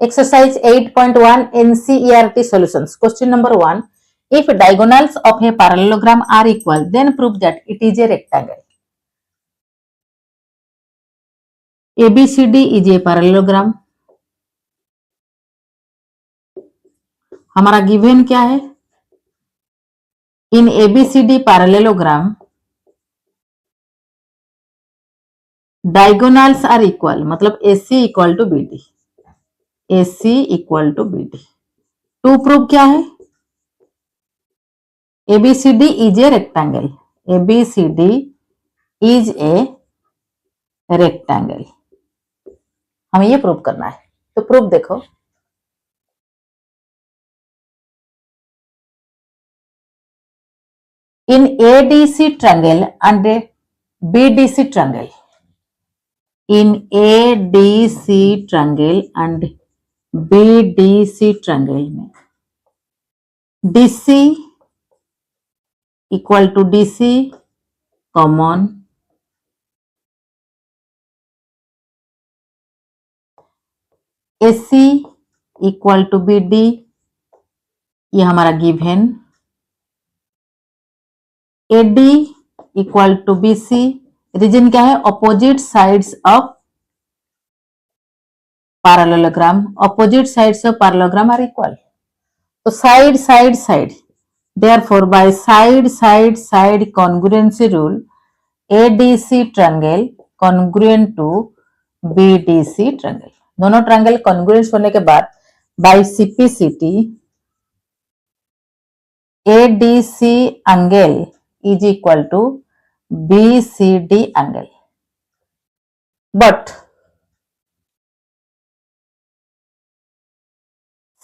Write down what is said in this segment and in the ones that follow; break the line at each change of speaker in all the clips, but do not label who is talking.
Exercise 8.1 NCERT solutions. Question number 1. If diagonals of a parallelogram are equal, then prove that it is a rectangle. ABCD is a parallelogram. हमारा given क्या है? In ABCD parallelogram, diagonals are equal, मतलब AC equal to BD. AC equal to BD. To prove क्या है? ABCD is a rectangle. ABCD is a rectangle. हमें ये prove करना है. तो प्रूफ देखो. In ADC triangle and BDC triangle. In ADC triangle and BDC triangle में DC equal to DC common, AC equal to BD, ये हमारा given, AD equal to BC, reason क्या है? Opposite sides of parallelogram. Opposite sides of parallelogram are equal. तो side side side, therefore by side side side congruency rule, ADC triangle congruent to BDC triangle. दोनों triangle congruence होने के बाद bye CPCT ADC angle is equal to BCD angle. But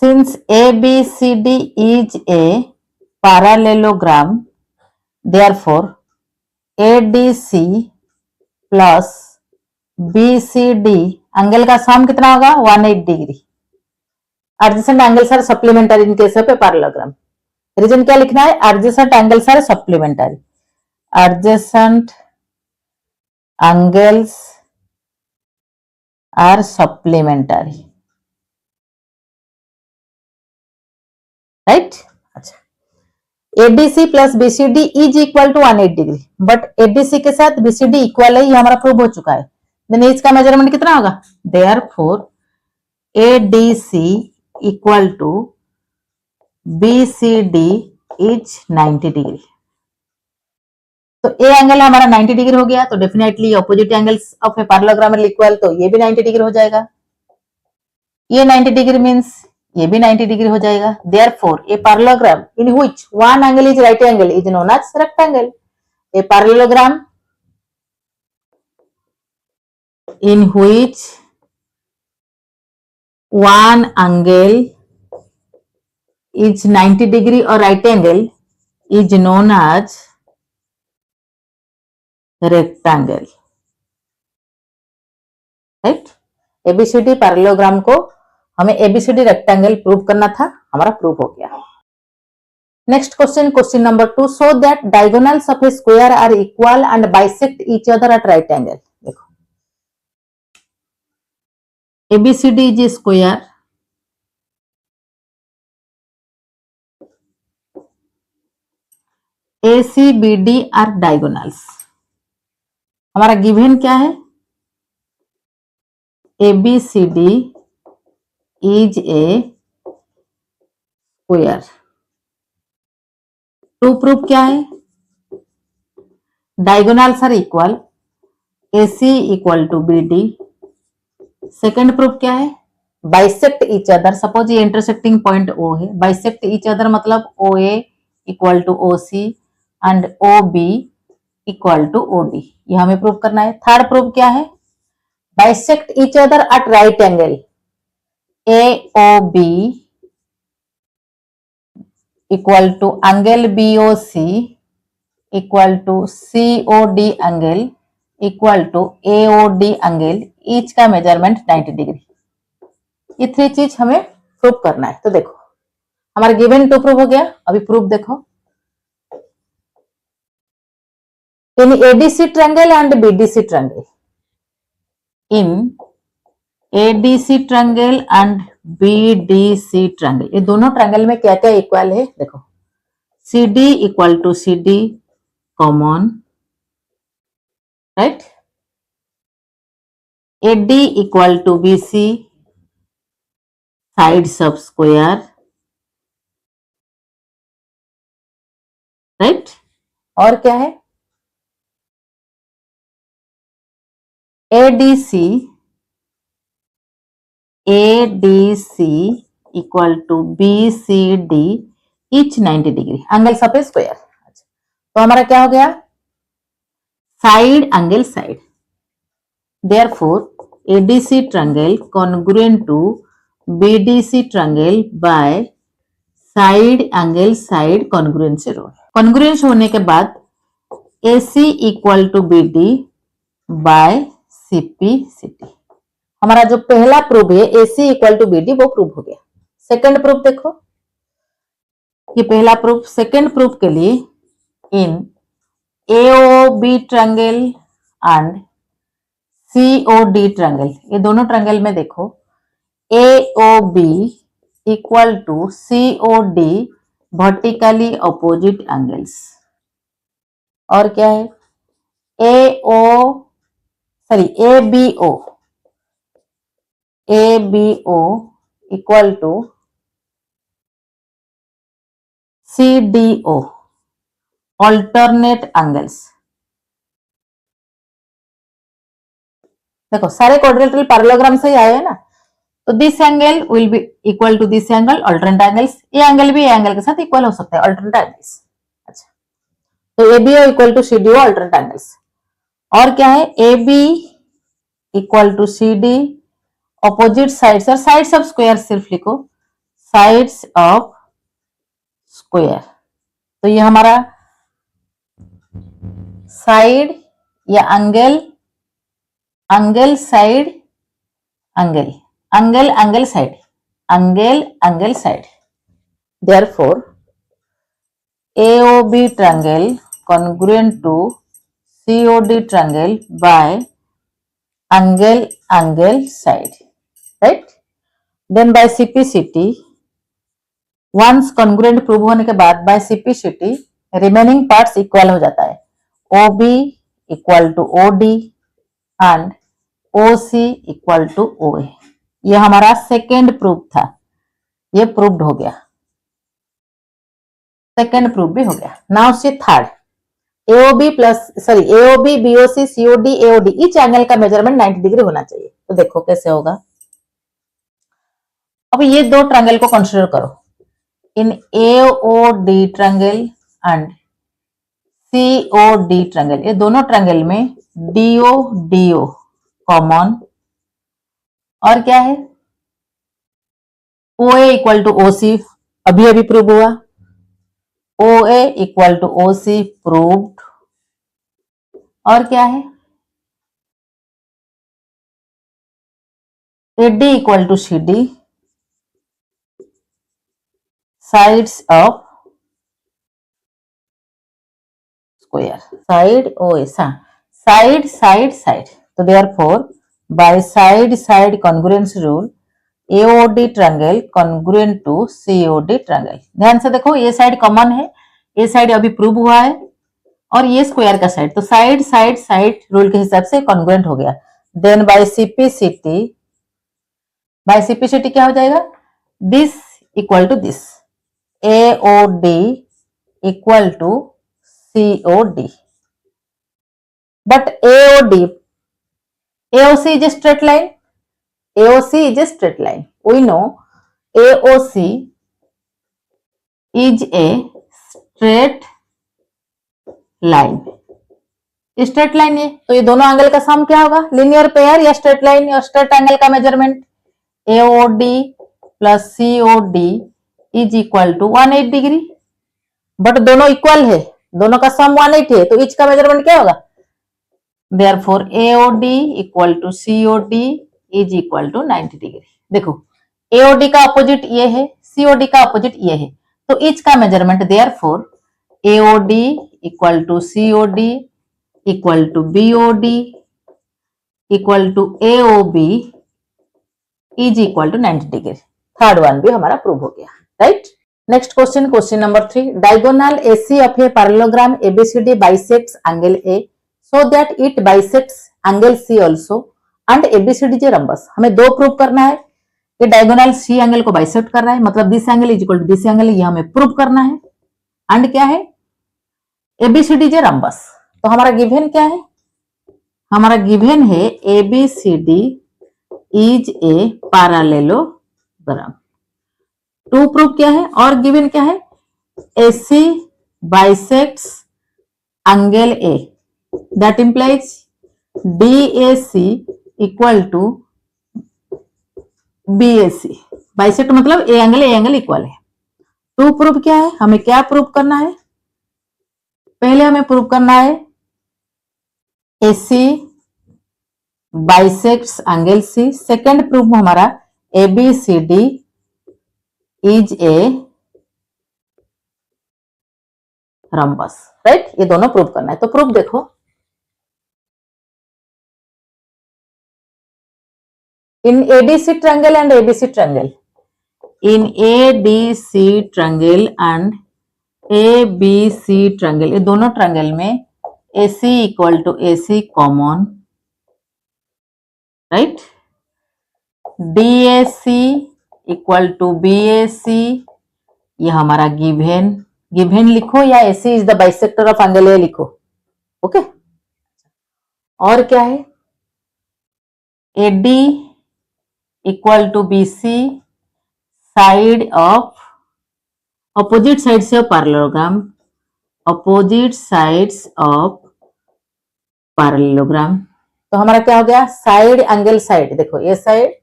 since ABCD is a parallelogram, therefore ADC plus BCD angle का sum कितना होगा? 180 degree. Adjacent angles are supplementary in case of a parallelogram. Reason क्या लिखना है? Adjacent angles are supplementary. Adjacent angles are supplementary. Right. अच्छा, ADC plus BCD is equal to 180 degree. But ADC के साथ BCD equal है, ये हमारा prove हो चुका है. देन एज का मेजरमेंट कितना होगा? Therefore ADC equal to BCD is 90 degree. तो ए एंगल हमारा 90 डिग्री हो गया. तो definitely opposite angles of a parallelogram are equal. तो ये भी 90 डिग्री हो जाएगा. ये 90 डिग्री मींस ये भी 90 डिग्री हो जाएगा. Therefore a parallelogram in which one angle is right angle is known as rectangle. A parallelogram in which one angle is 90 degree or right angle is known as rectangle. Right? ABCD parallelogram को हमें ABCD rectangle prove करना था. हमारा prove हो गया. Next question, question number 2. Show that diagonals of a square are equal and bisect each other at right angle. ABCD is a square. ACBD are diagonals. हमारा given क्या है? ABCD is a square. To proof क्या है? Diagonals are equal. AC equal to BD. Second proof क्या है? Bisect each other. Suppose ये intersecting point O है. Bisect each other मतलब OA equal to OC and OB equal to OD. ये हमें proof करना है. थर्ड प्रूफ क्या है? Bisect each other at right angle. AOB equal to angle BOC equal to COD angle equal to AOD angle. Each का measurement 90 degree. ये three चीज हमें प्रूव करना है. तो देखो हमारा गिवन टू प्रूव हो गया. अभी प्रूफ देखो. In ADC triangle and BDC triangle, in ADC triangle and BDC triangle, ये दोनों ट्रायंगल में क्या क्या इक्वल है देखो, CD equal to CD common, right, AD equal to BC side सब स्क्वायर, राइट, और क्या है ADC equal to BCD each 90 degree angle सब स्क्वायर। तो हमारा क्या हो गया, side angle side, therefore ADC triangle congruent to BDC triangle by side angle side congruency rule. Congruence होने के बाद AC equal to BD by CP/CD। हमारा जो पहला प्रूफ है AC इक्वल टू BD वो प्रूफ हो गया। सेकंड प्रूफ देखो, ये पहला प्रूफ। सेकंड प्रूफ के लिए in AOB triangle and COD triangle, ये दोनों ट्रायंगल में देखो AOB equal to COD vertically opposite angles, और क्या है ABO equal to CDO alternate angles. देखो सारे क्वाड्रिलेटरल पैरेललोग्राम से ही आए हैं ना, तो this angle will be equal to this angle, alternate angles, ये एंगल भी एंगल के साथ इक्वल हो सकता है, ऑल्टरनेट एंगल्स। अच्छा, तो ABO equal to CDO alternate angles, और क्या है AB equal to CD opposite sides, और साइड्स ऑफ स्क्वायर सिर्फ लिखो, साइड्स ऑफ स्क्वायर। तो ये हमारा साइड या angle side angle side angle side, therefore AOB triangle congruent to COD triangle by angle side, right. Then by CP/CD, once congruent prove होने के बाद bye CP/CD remaining parts equal हो जाता है, OB equal to OD and OC equal to OA। ये हमारा second proof था, ये प्रूव्ड हो गया, सेकेंड प्रूफ भी हो गया। Now see third, AOB BOC COD AOD each angle का मेजरमेंट 90 डिग्री होना चाहिए। तो देखो कैसे होगा, अब ये दो ट्रायंगल को कंसीडर करो, इन AOD triangle and COD triangle, ये दोनों ट्रायंगल में DO कॉमन, और क्या है OA इक्वल टू OC अभी अभी प्रूव हुआ, OA equal to OC proved, और क्या है AD equal to CD sides of square, side OA side, तो therefore by side congruence rule AOD triangle congruent to COD triangle. ध्यान से देखो ये साइड कॉमन है, ये साइड अभी प्रूव हुआ है, और ये स्क्वायर का साइड, तो साइड रूल के हिसाब से कॉन्ग्रुएंट हो गया। देन बाय CP/CD क्या हो जाएगा, this equal to this, AOD equal to COD, but AOC is a straight line. AOC is a straight line. We know AOC is a straight line. Straight line है, तो ये दोनों angle का sum क्या होगा, लीनियर पेयर या straight line या straight angle का measurement AOD plus COD is equal to 180 degree, but दोनों इक्वल है, दोनों का सम 180 है, तो इच का मेजरमेंट क्या होगा, therefore AOD equal to COD is equal to 90 degree. देखो AOD का अपोजिट ये है, COD का अपोजिट ये है, तो इच का measurement therefore AOD equal to COD equal to BOD equal to AOB is equal to 90 degree. Third one भी हमारा प्रूव हो गया, right. Next question, question number 3, diagonal AC of a parallelogram ABCD bisects angle A so that it bisects angle C also and ABCD is rhombus। हमें दो prove करना है कि diagonal C angle को बाइसेक्ट कर रहा है, मतलब this angle is equal to this angle, ये हमें प्रूव करना है। एंड क्या है, ABCD is rhombus। तो हमारा गिवन क्या है, हमारा गिवन है ABCD is a parallelogram. To proof क्या है और गिवन क्या है, AC bisects angle A, that implies DAC equal to BAC। Bisect मतलब ए एंगल इक्वल है। टू प्रूफ क्या है, हमें क्या प्रूफ करना है, पहले हमें प्रूव करना है AC bisects angle C। Second proof हमारा ABCD is a rhombus, right. ये दोनों प्रूव करना है। तो प्रूफ देखो, in ADC triangle and ABC triangle, in ADC triangle and ABC triangle, ये दोनों ट्रायंगल में AC equal to AC common, right. DAC equal to BAC, ये हमारा गिवन लिखो या AC is the bisector of angle A लिखो, okay. और क्या है, AD equal to BC side of opposite side से parallelogram, opposite sides of parallelogram. तो हमारा क्या हो गया, साइड एंगल साइड, देखो ये साइड,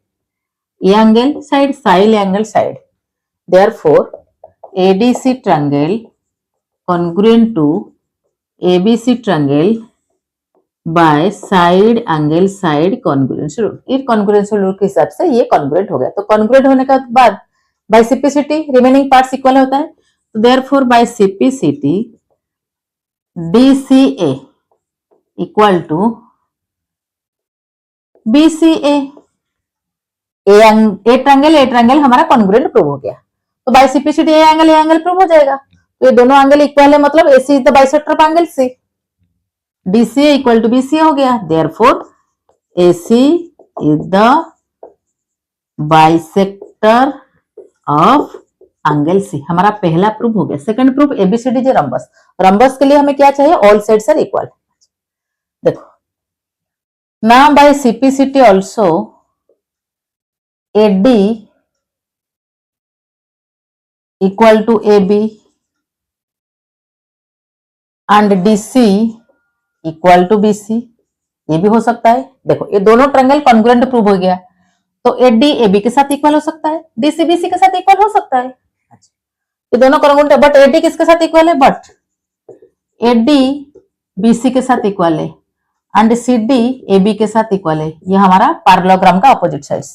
ये angle side, side angle side, therefore ADC triangle congruent to ABC triangle by side angle side congruence rule। ये congruence rule के हिसाब से ये congruent हो गया। तो congruent होने के बाद by CPCT remaining parts equal होता है, तो therefore by CPCT DCA equal to BCA। ए ट्रायंगल हमारा congruent प्रूव हो गया। तो बाय CPCT ए एंगल प्रूव हो जाएगा। तो ये दोनों एंगल इक्वल है, मतलब AC is the bisector of angle C। DCA equal to BCA हो गया, therefore AC is the bisector of angle C। हमारा पहला प्रूफ हो गया। Second proof ABCD is rhombus. Rhombus के लिए हमें क्या चाहिए, ऑल साइड्स आर इक्वल। देखो now by CPCT also AD equal to AB and DC equal to BC, ये भी हो सकता है। देखो ये दोनों ट्रायंगल कॉन्ग्रुएंट प्रूव हो गया, तो AD AB के साथ इक्वल हो सकता है, DC BC के साथ इक्वल हो सकता है। ये दोनों कॉन्ग्रुएंट है, बट AD किसके साथ इक्वल है, बट AD BC के साथ इक्वल है एंड CD AB के साथ इक्वल है। ये हमारा पैरेललोग्राम का अपोजिट साइड्स,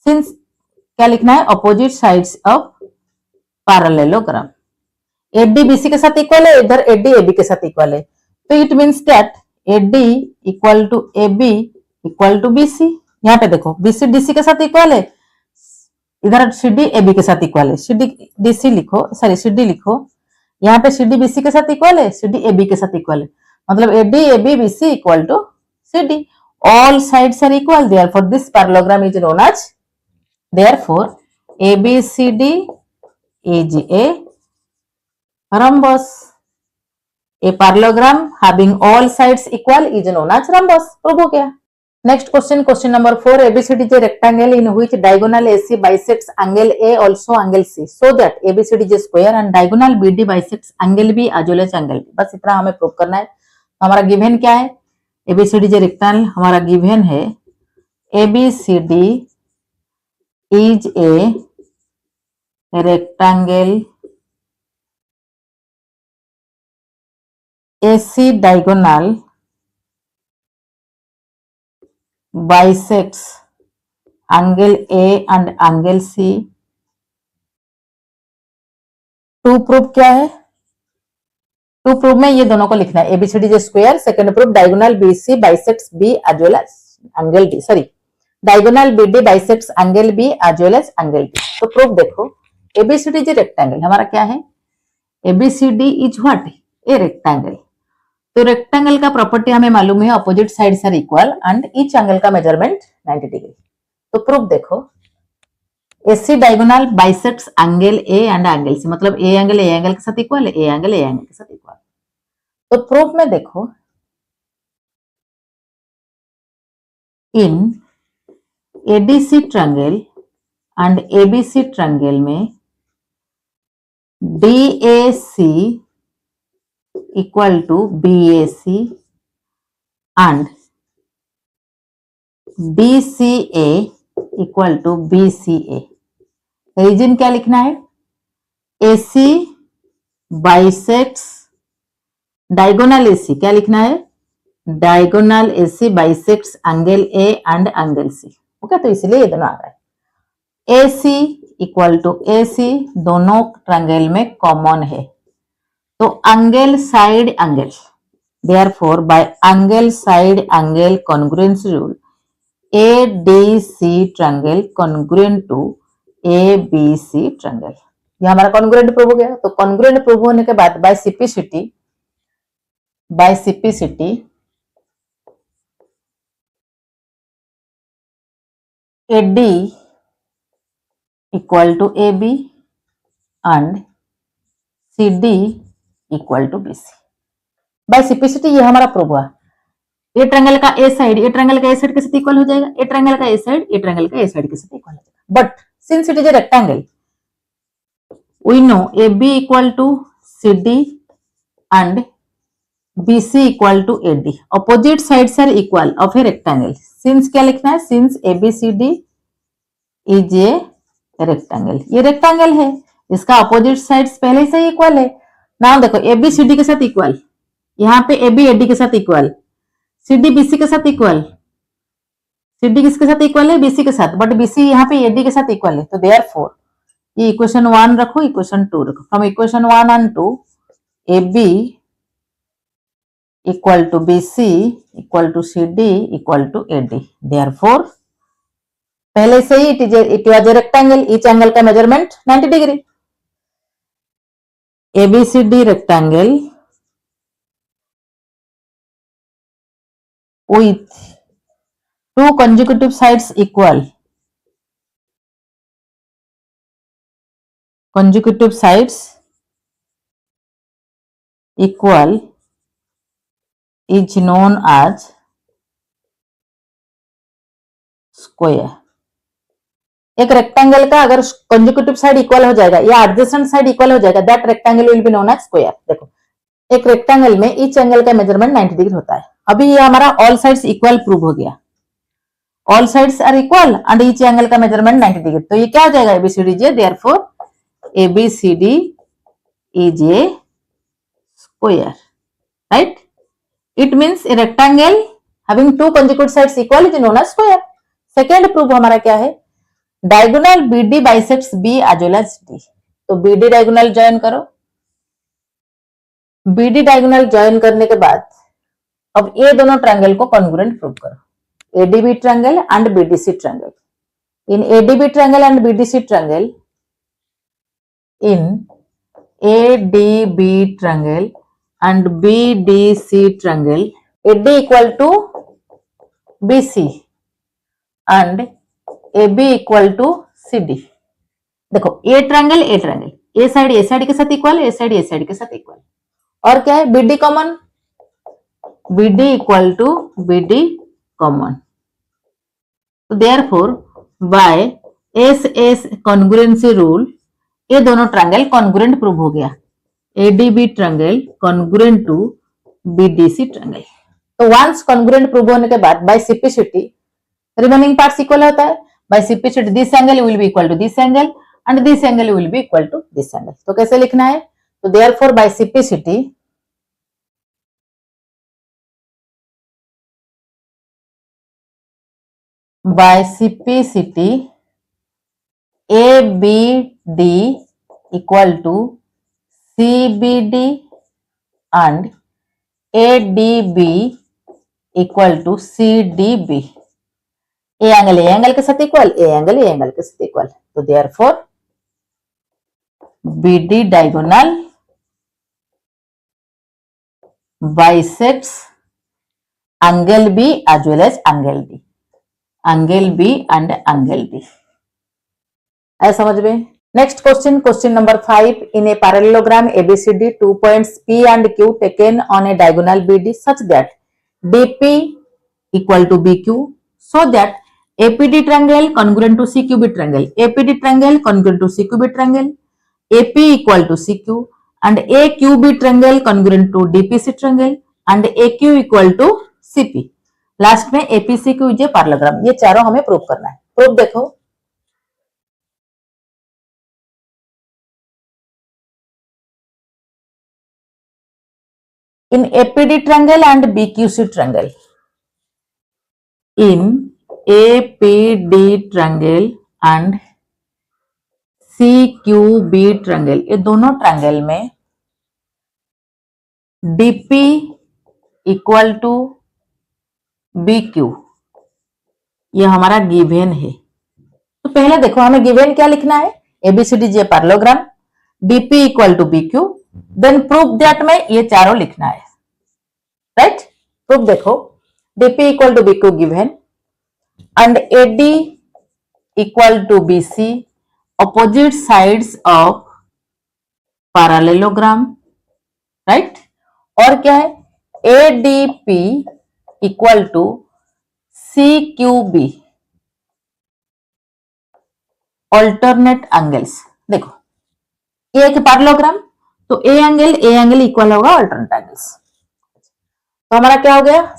सिंस क्या लिखना है, opposite sides of parallelogram. AD BC के साथ इक्वल है, इधर AD AB के साथ इक्वल है, तो it means that AD equal to AB equal to BC। यहाँ पे देखो BC DC के साथ इक्वल है, इधर CD AB के साथ इक्वल है, CD DC लिखो, सॉरी CD लिखो, यहाँ पे CD BC के साथ इक्वल है, CD AB के साथ इक्वल है, मतलब AD AB BC equal to CD। All sides are equal, therefore this parallelogram is known as, therefore ABCD is a rhombus। A parallelogram having all sides equal is known as rhombus। Prove हो गया। Next question, question number 4, ABCD is a rectangle in which diagonal AC bisects angle A also angle C so that ABCD is a square and diagonal BD bisects angle B as well as angle B। बस इतना हमें prove करना है। हमारा given क्या है, ABCD is a rectangle, हमारा given है ABCD is a rectangle AC diagonal bisects angle A and angle C। To proof क्या है, टू प्रूफ में ये दोनों को लिखना है, ABCD is square. Second proof diagonal BC bisects B as well as angle D, sorry diagonal BD bisects angle B as well as angle B। तो proof देखो, ABCD इज रेक्टेंगल, हमारा क्या है, ABCD is what, a rectangle. तो rectangle का property हमें मालूम है, opposite sides are equal and each angle का मेजरमेंट 90 डिग्री। तो प्रूफ देखो, AC diagonal bisects angle A and angle C, मतलब A एंगल के साथ इक्वल है, A एंगल के साथ इक्वल। तो प्रूफ में देखो, in ADC triangle and ABC triangle में DAC equal to BAC and DCA equal to BCA। Reason क्या लिखना है, AC बाइसेक्ट्स डायगोनल AC, क्या लिखना है, diagonal AC bisects angle A and angle C। Okay, तो इसलिए ये दोनों आ रहा है। AC इक्वल टू AC दोनों ट्रायंगल में कॉमन है, तो angle side angle, therefore by angle side angle congruence rule ADC triangle congruent to ABC triangle. ये हमारा कॉन्ग्रुएंट प्रूव हो गया। तो कॉन्ग्रुएंट प्रूव होने के बाद by CPCT AD equal to AB and CD equal to BC। By CPCT ये हमारा प्रूव हुआ। ए ट्रायंगल का ए साइड के साथ इक्वल हो जाएगा, ए ट्रायंगल का ए साइड के साथ इक्वल हो जाएगा। But since it is a rectangle, we know AB equal to CD and BC equal to AD. Opposite sides are equal of a rectangle. Since क्या लिखना है, since ABCD is a rectangle, ये rectangle है, इसका opposite sides पहले से ही equal है। Now देखो, ABCD के साथ इक्वल, यहाँ पे AB AD के साथ इक्वल, CD BC के साथ इक्वल, CD किसके साथ इक्वल है, BC के साथ, बट BC यहाँ पे AD के साथ इक्वल है। तो देयरफॉर ये इक्वेशन 1 रखो, इक्वेशन 2 रखो। From equation 1 and 2 AB equal to BC equal to CD equal to AD। Therefore पहले से ही it was a rectangle, each angle का measurement 90 degree. ABCD rectangle with two consecutive sides equal, consecutive sides equal is known as square. एक rectangle का अगर consecutive side equal हो जाएगा या एडजेसेंट साइड इक्वल हो जाएगा, that rectangle will be known as square. देखो, एक रेक्टेंगल में ईच एंगल का मेजरमेंट 90 डिग्री होता है। अभी ये हमारा ऑल साइड्स इक्वल प्रूव हो गया, all sides are equal and each angle का मेजरमेंट 90 डिग्री। तो ये क्या हो जाएगा, ABCD is a, therefore ABCD is a square, right. It means a rectangle having two consecutive sides equal is known as square। Second proof हमारा क्या है, diagonal BD bisects B as well as D। तो BD diagonal join करो, BD diagonal join करने के बाद अब ये दोनों ट्रायंगल को कॉन्ग्रुएंट प्रूव करो, ADB triangle and BDC triangle. In ADB triangle and BDC triangle, in ADB triangle and BDC triangle, AD equal to BC and AB equal to CD। देखो, ए triangle A side के साथ equal, ए side के साथ equal, और क्या है, BD common, BD equal to BD common. तो therefore by SS congruency rule ये दोनों ट्रायंगल कॉन्ग्रुएंट प्रूव हो गया, ADB triangle congruent to BDC triangle. तो वंस कॉन्ग्रुएंट प्रूव होने के बाद by CPCT remaining parts equal होता है। By CPCT this angle will be equal to this angle and this angle will be equal to this angle. तो कैसे लिखना है, तो therefore by सिपिसिटी ABD equal to CBD and ADB equal to CDB। A angle के साथ equal, ए angle के साथ equal, तो therefore BD diagonal bisects angle B as well as angle D, angle B and angle D. ऐसा समझ में? Next question, question number 5. In a parallelogram ABCD, 2 points P and Q taken on a diagonal BD such that DP equal to BQ, so that APD triangle congruent to CQB triangle, APD triangle congruent to CQB triangle, AP equal to CQ and AQB triangle congruent to DPC triangle and AQ equal to CP. Last में APCQ is a parallelogram. ये चारों हमें prove करना है. Proof देखो. In APD triangle and BQC triangle. In APD triangle and CQB triangle, ये दोनों triangle में DP इक्वल टू BQ ये हमारा गिवन है. तो पहले देखो हमें गिवन क्या लिखना है, ABCD जे parallelogram, DP equal to BQ, then proof that में ये चारों लिखना है. राइट? प्रूफ देखो, DP equal to BQ given and AD equal to BC, opposite sides of parallelogram, right? और क्या है, ADP equal to CQB, alternate angles. देखो ये एक पैरेललोग्राम, तो ए एंगल इक्वल होगा अल्टरनेट एंगल्स. तो हमारा क्या हो गया,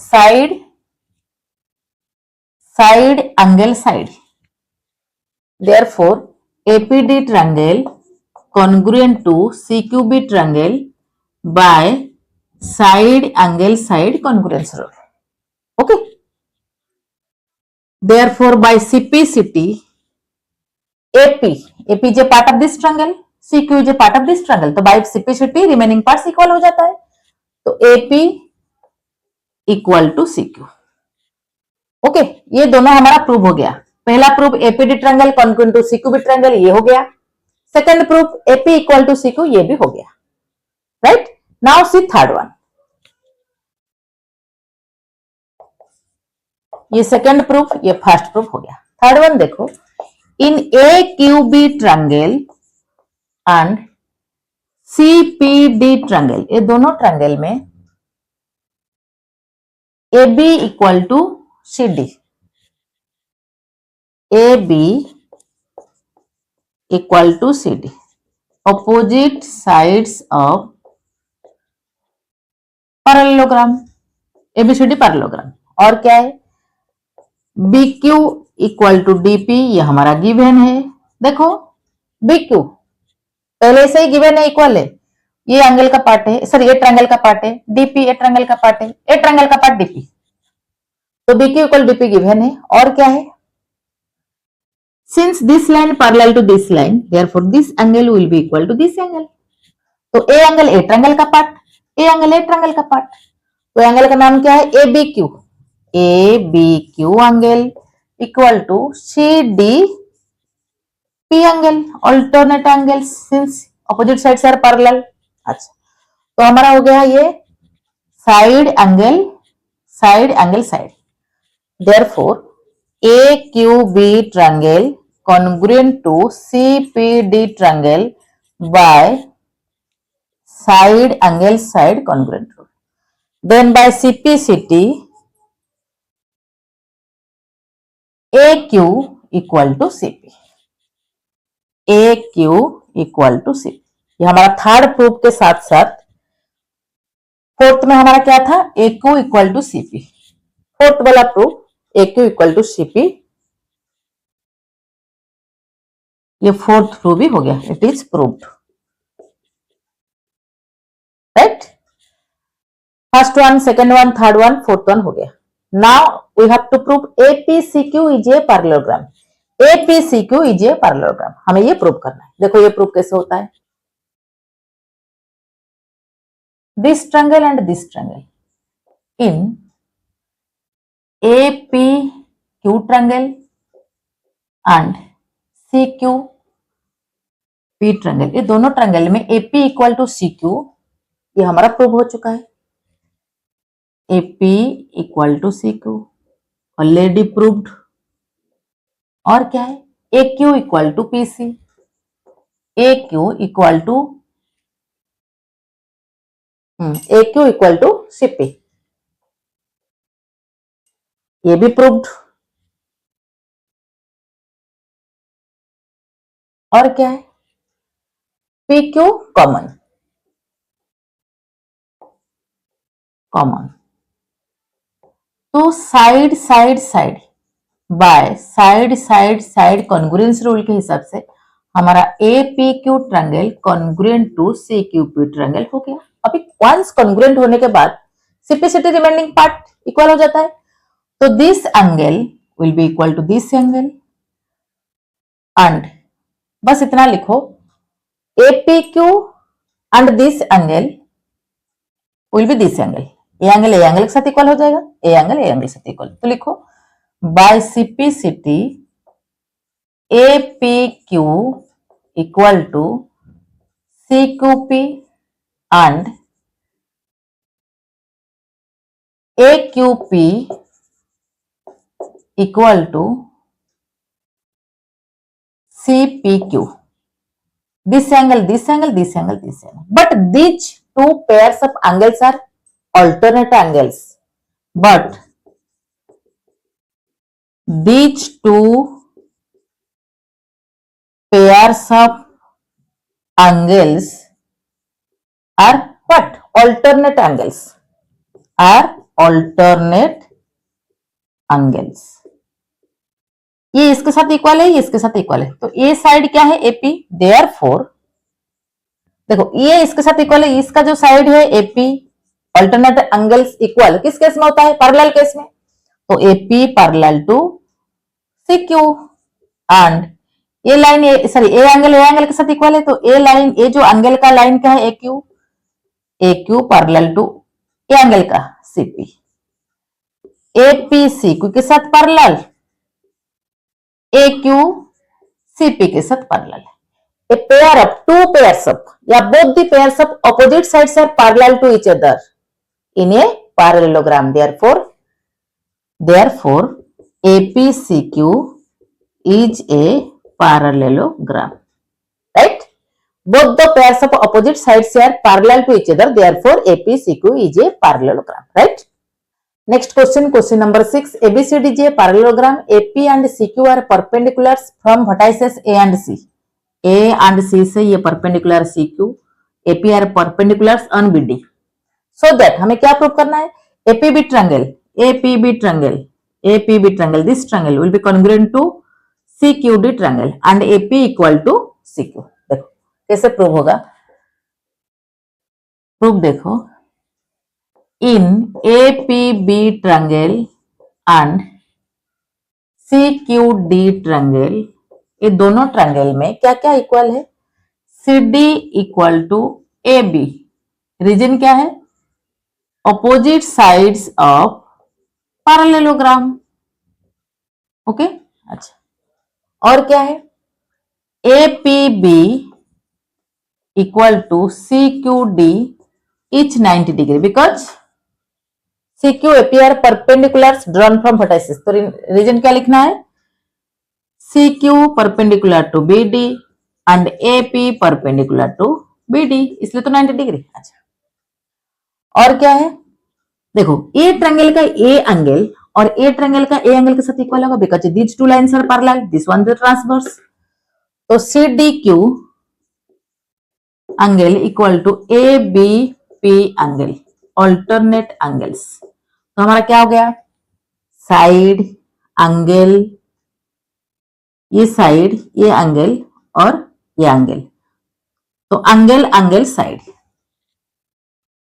side angle side. Therefore, APD triangle congruent to CQB triangle by side angle side congruence rule. Okay. Therefore, by CPCT, AP is a part of this triangle, CQ is a part of this triangle. तो by CPCT remaining parts equal हो जाता है. तो AP equal to CQ. Okay, ये दोनों हमारा prove हो गया. पहला proof APD triangle congruent to CQB triangle, ये हो गया. Second proof AP equal to CQ, ये भी हो गया. Right? Now see third one. ये सेकंड प्रूफ, ये फर्स्ट प्रूफ हो गया. थर्ड वन देखो, in A QB triangle and CPD triangle, ये दोनों ट्रायंगल में A B equal to C D, AB equal to CD, opposite sides of parallelogram, ABCD parallelogram. और क्या है, BQ equal to DP, ये हमारा गिवन है. देखो BQ पहले से ही गिवन है, इक्वल है. ये एंगल का पार्ट है, सर ये ट्रायंगल का पार्ट है, DP ये ट्रायंगल का पार्ट है, ये ट्रायंगल का पार्ट DP. तो BQ इक्वल DP गिवन है. और क्या है, since this line parallel to this line, therefore this angle will be equal to this angle. तो ए एंगल ए ट्रायंगल का part, A angle a triangle का part. तो angle का नाम क्या है, ABQ. ABQ angle equal to CD P angle, alternate angles since opposite sides are parallel. अच्छा, तो हमारा हो गया ये side angle side. Therefore, AQB triangle congruent to CPD triangle by side angle side congruent rule. Then by CPCT, AQ equal to CP. AQ equal to CP. ये हमारा third proof के साथ साथ फोर्थ में हमारा क्या था, AQ equal to CP. Fourth वाला proof AQ equal to CP, ये फोर्थ प्रूफ भी हो गया. It is proved. Right? First one, second one, third one, fourth one हो गया. Now we have to prove APCQ is a parallelogram. APCQ is a parallelogram, हमें ये prove करना है. देखो ये प्रूव कैसे होता है. This triangle and this triangle in APQCD Q triangle and C Q P triangle, ये दोनों ट्रायंगल में AP equal to C Q, ये हमारा प्रूव हो चुका है। AP equal to C Q already proved. और क्या है, A Q equal to P C, A Q equal to CP, ये भी प्रूव्ड। और क्या है, पी क्यू कॉमन, तो side side side by side side side congruence rule के हिसाब से हमारा A P Q triangle congruent to C Q P triangle हो गया। अभी वंस कॉन्ग्रुएंट होने के बाद सीपीसीटी रिमेनिंग पार्ट इक्वल हो जाता है, तो this angle will be equal to this angle and बस इतना लिखो, A P Q and this angle will be this angle, A angle के साथ इक्वल हो जाएगा, ए एंगल के साथ इक्वल, तो लिखो by CPCT A P Q equal to C Q P and A Q P equal to C P Q, this angle, this angle, this angle, this angle, but these two pairs of angles are alternate angles, but these two pairs of angles are what? Alternate angles, are alternate angles। ये इसके साथ equal है, ये इसके साथ equal है, तो ये साइड क्या है, एपी, देयरफॉर देखो ये इसके साथ इक्वल है, इसका जो साइड है एपी, अल्टरनेट एंगल्स इक्वल किस केस में होता है, पैरेलल केस में, तो AP parallel to C Q and ये लाइन ए एंगल के साथ इक्वल है, तो ए लाइन, ये जो एंगल का लाइन क्या है, A Q parallel to A angle का सीपी, एपी सी क्यू के साथ पैरेलल, ए क्यू सीपी के साथ पैरेलल है। A pair of two pairs of, yeah, both the pairs of opposite sides are parallel to each other in a parallelogram. Therefore, APCQ is a parallelogram. Right? Both the pairs of opposite sides are parallel to each other. Therefore, APCQ is a parallelogram. Right? Next question, question number 6. ABCD is a parallelogram. AP and CQ are perpendiculars from vertices A and C. A and C से ये perpendicular CQ, AP are perpendiculars on BD. So that हमें क्या prove करना है, APB triangle, this triangle will be congruent to CQD triangle and AP equal to CQ। देखो कैसे prove होगा, proof देखो, in APB triangle and CQD triangle, ये दोनों ट्रायंगल में क्या क्या इक्वल है, CD equal to AB, reason क्या है, opposite sides of parallelogram. Okay, अच्छा, और क्या है, APB equal to CQD each 90 degree, because CQ AP are perpendiculars drawn from vertices, तो रीजन क्या लिखना है, CQ perpendicular to BD and AP perpendicular to BD, इसलिए तो 90 डिग्री। अच्छा, और क्या है, देखो ए ट्रायंगल का ए एंगल और ए ट्रायंगल का ए एंगल के साथ इक्वल होगा, because these two lines are parallel, this one is transverse, तो CDQ angle equal to ABP angle, alternate angles, तो हमारा क्या हो गया, साइड एंगल, ये साइड, ये एंगल और ये एंगल, तो एंगल साइड,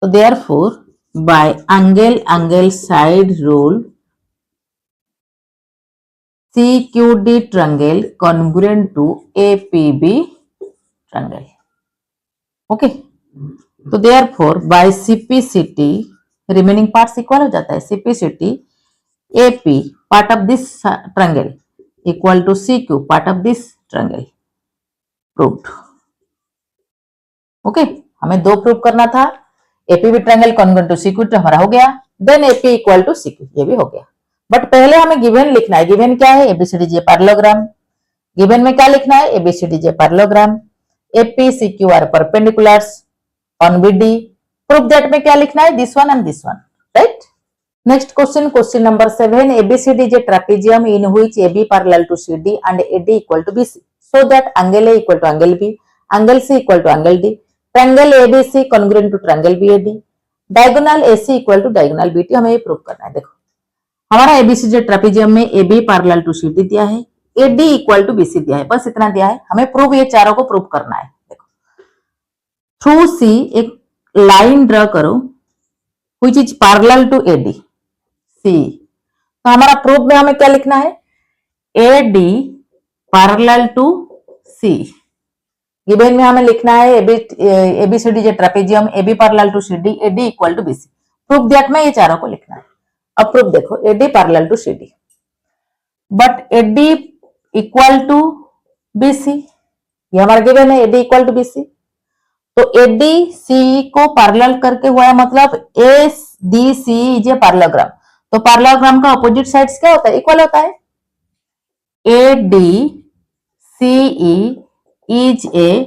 तो therefore by angle side rule CQD triangle congruent to APB triangle. Okay, तो therefore by CPCT remaining parts equal हो जाता है, CPCT AP part of this triangle equal to CQ part of this triangle proved. Okay हमें दो prove करना था. AP भी triangle congruent to CQ हमारा हो गया. Then AP equal to CQ ये भी हो गया. बट पहले हमें गिवन लिखना है. गिवन क्या है? ABCDJ parallelogram. गिवन में क्या लिखना है? ABCDJ parallelogram. AP CQ are perpendiculars on BD. Proof that में क्या लिखना है? This one and this one. Right. Next question, question number 7. ABCDJ trapezium in which AB parallel to CD and AD equal to BC, so that angle A equal to angle B, angle C equal to angle D, triangle ABC congruent to triangle BAD, diagonal AC equal to diagonal BT. हमें ये prove करना है. देखो हमारा ABCD trapezium में AB parallel to CD दिया है, AD equal to BC दिया है, बस इतना दिया है. हमें प्रूव ये चारों को प्रूव करना है. देखो थ्रू C एक लाइन ड्रॉ करो which is parallel to AD C. तो हमारा प्रूफ में हमें क्या लिखना है? AD parallel to C. Given में हमें लिखना है ABCDJ trapezium AB parallel to CD, AD equal to BC. Proof that में ये चारों को लिखना है. अब प्रूफ देखो AD parallel to CD but AD equal to BC. ये हमारा गिवन है AD इक्वल टू BC. तो AD C को पैरेलल करके हुआ है, मतलब ADC इज ए पैरेललोग्राम. तो पैरेललोग्राम का ऑपोजिट साइड्स क्या होता है? इक्वल होता है. ADCE is a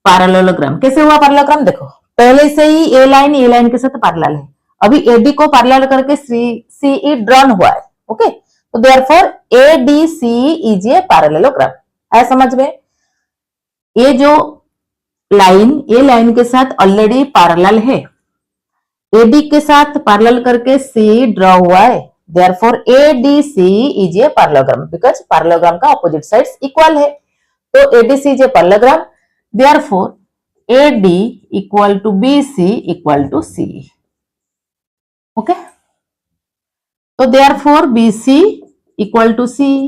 parallelogram. कैसे हुआ पैरेललोग्राम? देखो पहले से ही ए लाइन के साथ पैरेलल है. अभी AD को पैरेलल करके CE ड्रॉन हुआ है. ओके तो therefore ADCE is a parallelogram. है समझ में? ये जो लाइन ए लाइन के साथ ऑलरेडी पैरेलल है, AD के साथ पैरेलल करके C ड्रॉ हुआ है. Therefore ADC is a parallelogram because parallelogram का ऑपोजिट साइड्स इक्वल है. तो ADC is a parallelogram. Therefore AD equal to BC equal to CE. Okay तो therefore BC equal to CE.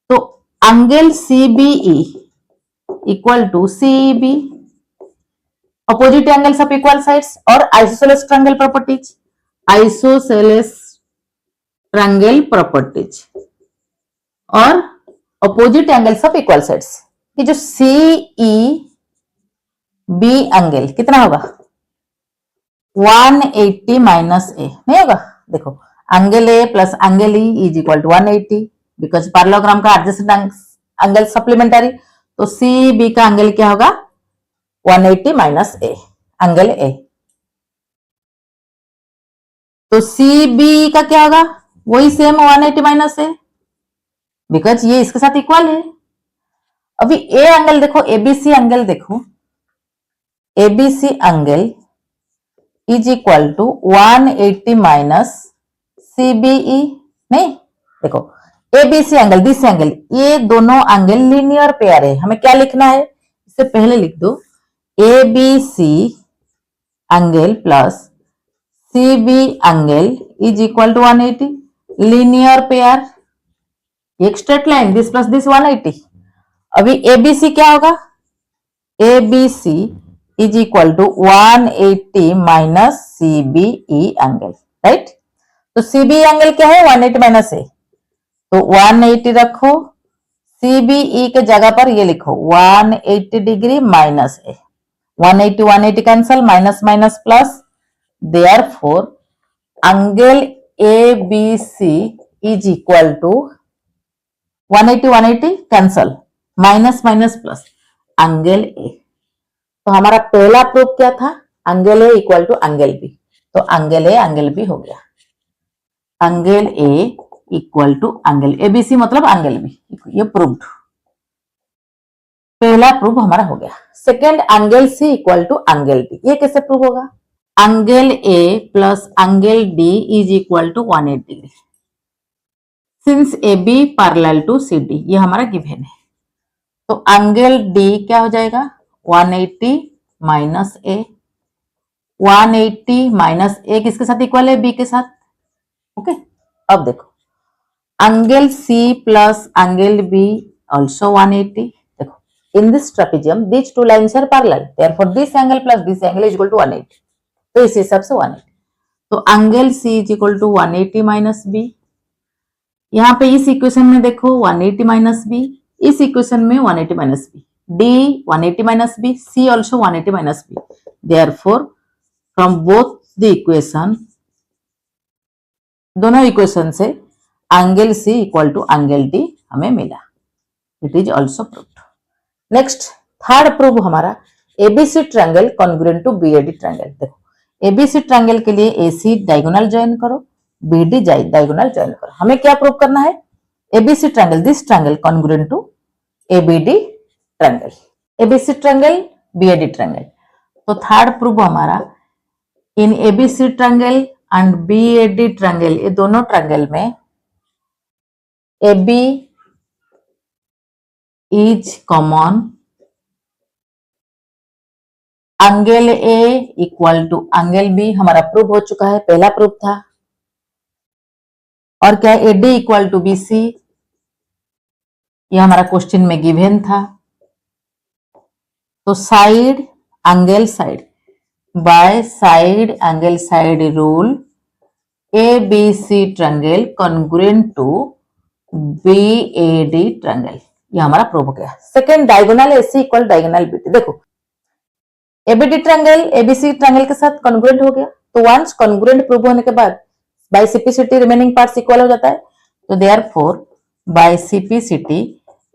तो angle CBE equal to CEB. Opposite angles of equal sides और isosceles triangle properties. Isosceles triangle properties और opposite angles of equal sides. कि जो CEB angle कितना होगा? 180 minus ए नहीं होगा. देखो angle A plus angle E is equal to 180 because parallelogram का एडजेसेंट एंगल सप्लीमेंटरी. तो CB का एंगल क्या होगा? 180 माइनस ए एंगल ए. तो CB का क्या होगा? वही सेम 180 माइनस ए बिकॉज ये इसके साथ इक्वल है. अभी ए एंगल देखो, ABC एंगल देखो, ABC angle is equal to 180 minus CBE. नहीं देखो ABC एंगल, दिस एंगल, ये दोनों एंगल लीनियर पेयर है. हमें क्या लिखना है? इससे पहले लिख दो ABC angle plus CB angle is equal to 180. Linear pair, एक straight line, this plus this 180. अभी ABC क्या होगा? ABC is equal to 180 minus CBE angle. Right. तो CBE एंगल क्या है? 180 माइनस ए. तो 180 रखो, CBE के जगह पर ये लिखो 180 degree minus A. 180 cancel, minus minus plus. Therefore angle ABC is equal to 180 cancel, minus minus plus angle A. तो हमारा पहला प्रूफ क्या था? Angle A equal to angle B. तो एंगल ए एंगल बी हो गया. Angle A equal to angle ABC मतलब angle B. ये प्रूव्ड. पहला प्रूफ हमारा हो गया. Second angle C equal to angle D. ये कैसे प्रूव होगा? Angle A plus angle D is equal to 180 degree since AB parallel to CD. ये हमारा गिवन है. तो एंगल D क्या हो जाएगा? 180 माइनस A. 180 माइनस A किसके साथ इक्वल है? B के साथ. ओके अब देखो angle C plus angle B also 180. देखो in this trapezium these two lines are parallel, therefore this angle plus this angle is equal to 180. तो इस हिसाब से 180. तो angle C is equal to 180 minus B. यहाँ पे इस इक्वेशन में देखो 180 माइनस बी, इस इक्वेशन में 180 minus B, D 180 minus B, C also 180 minus B. Therefore from both the equation, दोनों इक्वेशन से angle C equal to angle D हमें मिला। It is also proved. Next third proof हमारा ABC triangle congruent to BAD triangle. देखो ABC triangle के लिए AC diagonal join करो, BD diagonal join करो। हमें क्या प्रूव करना है? ABC triangle, this triangle congruent to ABD triangle, ABC triangle BAD triangle. तो थर्ड प्रूफ हमारा in ABC triangle and BAD triangle, ये दोनों ट्रायंगल में AB is common, angle A equal to angle B हमारा prove हो चुका है, पहला प्रूफ था। और क्या है? AD इक्वल टू BC, ये हमारा क्वेश्चन में गिवन था। तो side angle side by side angle side rule ABC triangle congruent to BAD triangle, ये हमारा प्रूव हो गया। Second diagonal AC equal diagonal BD। देखो एबीडी ट्रायंगल एबीसी ट्रायंगल के साथ कॉन्ग्रुएंट हो गया, तो वंस कॉन्ग्रुएंट प्रूव होने के बाद by CPCT remaining parts equal हो जाता है। तो therefore by CPCT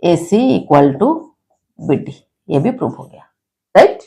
AC equal to BD, ये भी प्रूव हो गया, राइट।